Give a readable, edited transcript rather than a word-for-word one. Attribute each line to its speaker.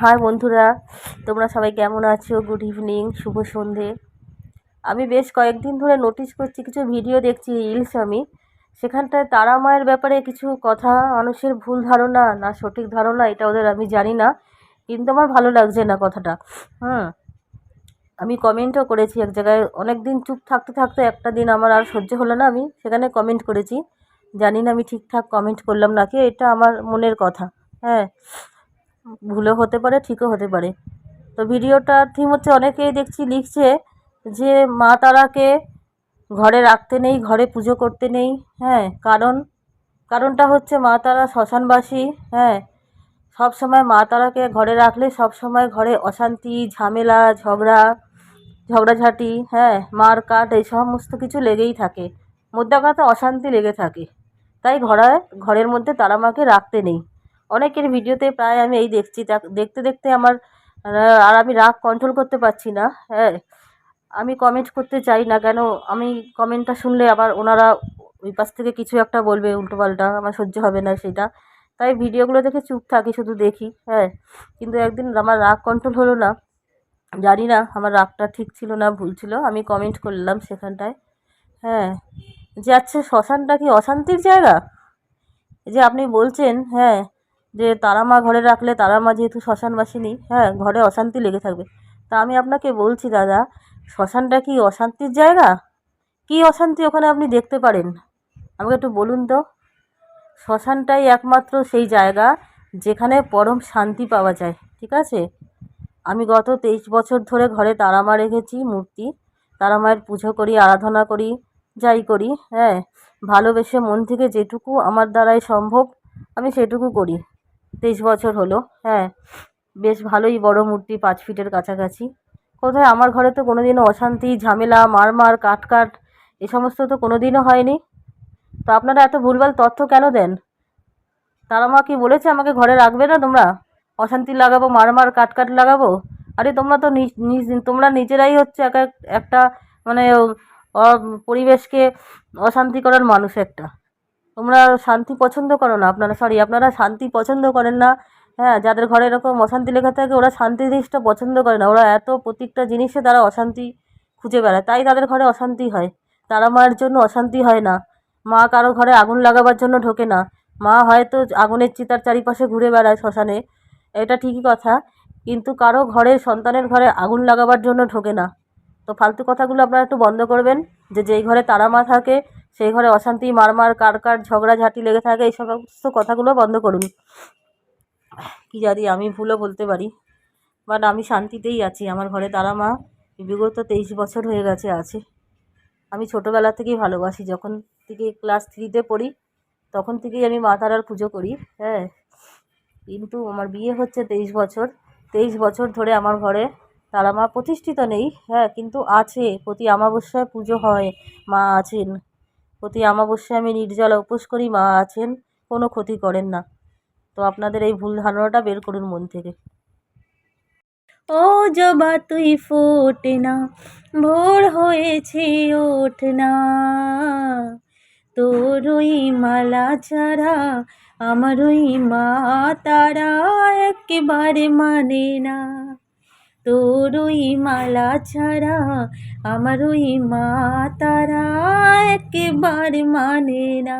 Speaker 1: High বন্ধুরা, তোমরা সবাই কেমন আছো? গুড ইভিনিং, শুভ সন্ধে। আমি বেশ কয়েকদিন ধরে নোটিস করছি, কিছু ভিডিও দেখছি রিলস আমি, সেখানটায় তারা মায়ের ব্যাপারে কিছু কথা মানুষের ভুল ধারণা না সঠিক ধারণা এটা ওদের আমি জানি না, কিন্তু আমার ভালো লাগছে না কথাটা। আমি কমেন্টও করেছি এক জায়গায়, অনেক দিন চুপ থাকতে থাকতে একটা দিন আমার আর সহ্য হলো না, আমি সেখানে কমেন্ট করেছি। জানি না আমি ঠিকঠাক কমেন্ট করলাম নাকি, এটা আমার মনের কথা। হ্যাঁ, ভুলও হতে পারে, ঠিকও হতে পারে। তো ভিডিওটার থিম হচ্ছে, অনেকেই দেখছি লিখছে যে মা তারাকে ঘরে রাখতে নেই, ঘরে পুজো করতে নেই। হ্যাঁ, কারণটা হচ্ছে মা তারা শ্মশানবাসী। হ্যাঁ, সব সময় মা তারাকে ঘরে রাখলে সব সময় ঘরে অশান্তি, ঝামেলা, ঝগড়াঝাটি, হ্যাঁ, মার কাট, এই সমস্ত কিছু লেগেই থাকে। মোদ্দা কথা অশান্তি লেগে থাকে। তাই ঘরের মধ্যে তারা মাকে রাখতে নেই। অনেকের ভিডিওতে প্রায় আমি এই দেখছি, দেখতে দেখতে আমার আর আমি রাগ কন্ট্রোল করতে পারছি না। হ্যাঁ, আমি কমেন্ট করতে চাই না, কেন আমি কমেন্টটা শুনলে আবার ওনারা ওই পাশ থেকে কিছু একটা বলবে উল্টোপাল্টা, আমার সহ্য হবে না সেটা। তাই ভিডিওগুলো দেখে চুপ থাকি, শুধু দেখি। হ্যাঁ, কিন্তু একদিন আমার রাগ কন্ট্রোল হলো না, জানি না আমার রাগটা ঠিক ছিল না ভুল ছিল, আমি কমেন্ট করলাম সেখানটায়। হ্যাঁ, যে আচ্ছা, শ্মশানটা কি অশান্তির জায়গা? যে আপনি বলছেন, হ্যাঁ, যে তারা মা ঘরে রাখলে, তারা মা যেহেতু শ্মশানবাসিনী, হ্যাঁ, ঘরে অশান্তি লেগে থাকবে। তা আমি আপনাকে বলছি দাদা, শ্মশানটা কি অশান্তির জায়গা? কী অশান্তি ওখানে আপনি দেখতে পারেন আমাকে একটু বলুন তো। শ্মশানটাই একমাত্র সেই জায়গা যেখানে পরম শান্তি পাওয়া যায়, ঠিক আছে? আমি গত 23 বছর ধরে ঘরে তারা মা রেখেছি মূর্তি। তারা মায়ের পুজো করি, আরাধনা করি, যাই করি। হ্যাঁ, ভালোবেসে মন থেকে যেটুকু আমার দ্বারাই সম্ভব আমি সেটুকু করি। 23 বছর হলো। হ্যাঁ, বেশ ভালোই বড় মূর্তি, 5 ফিটের কাছাকাছি। কোথায় আমার ঘরে তো কোনো দিনও অশান্তি, ঝামেলা, মার কাট এ সমস্ত তো কোনো দিনও হয়নি। তো আপনারা এত ভুলভাল তথ্য কেন দেন? তারা মা কি বলেছে আমাকে ঘরে রাখবে না তোমরা? অশান্তি লাগাবো, মার কাট লাগাবো? আরে তোমরা তো তোমরা নিজেরাই হচ্ছে একটা মানে পরিবেশকে অশান্তি করার মানুষ একটা। তোমরা শান্তি পছন্দ করো না, আপনারা শান্তি পছন্দ করেন না। হ্যাঁ, যাদের ঘরে এরকম অশান্তি লেগে থাকে ওরা শান্তি জিনিসটা পছন্দ করে না, ওরা এত প্রত্যেকটা জিনিসে তারা অশান্তি খুঁজে বেড়ায়, তাই তাদের ঘরে অশান্তি হয়। তারা মায়ের জন্য অশান্তি হয় না। মা কারো ঘরে আগুন লাগাবার জন্য ঢোকে না। মা হয়তো আগুনের চিতার চারিপাশে ঘুরে বেড়ায় শ্মশানে, এটা ঠিকই কথা, কিন্তু কারো ঘরে, সন্তানের ঘরে আগুন লাগাবার জন্য ঢোকে না। তো ফালতু কথাগুলো আপনারা একটু বন্ধ করবেন, যে যেই ঘরে তারা মা থাকে সেই ঘরে অশান্তি, কাট ঝগড়াঝাটি লেগে থাকে, এই সমস্ত কথাগুলো বন্ধ করুন। কি জানি, আমি ভুলও বলতে পারি, বাট আমি শান্তিতেই আছি। আমার ঘরে তারা মা বিগত 23 বছর হয়ে গেছে আছে। আমি ছোটোবেলা থেকেই ভালোবাসি, যখন থেকে ক্লাস 3তে পড়ি তখন থেকেই আমি মা তারার পুজো করি। হ্যাঁ, কিন্তু আমার বিয়ে হচ্ছে 23 বছর। 23 বছর ধরে আমার ঘরে তারা মা প্রতিষ্ঠিত নেই। হ্যাঁ, কিন্তু আছে, প্রতি অমাবস্যায় পুজো হয়, মা আছেন। প্রতি অমাবস্যায় আমি নির্জলা উপোস করি, মা আছেন, কোনো ক্ষতি করেন না। তো আপনাদের এই ভুল ধারণাটা বের করুন মন থেকে। ও জবা তুই ফোটে না, ভোর হয়েছে ওঠ না, তোর ওই মালা ছাড়া আমার ওই মা তারা একেবারে মানে না, তোর ওই মালা ছাড়া আমার ওই মা তারা একেবারে মানে না।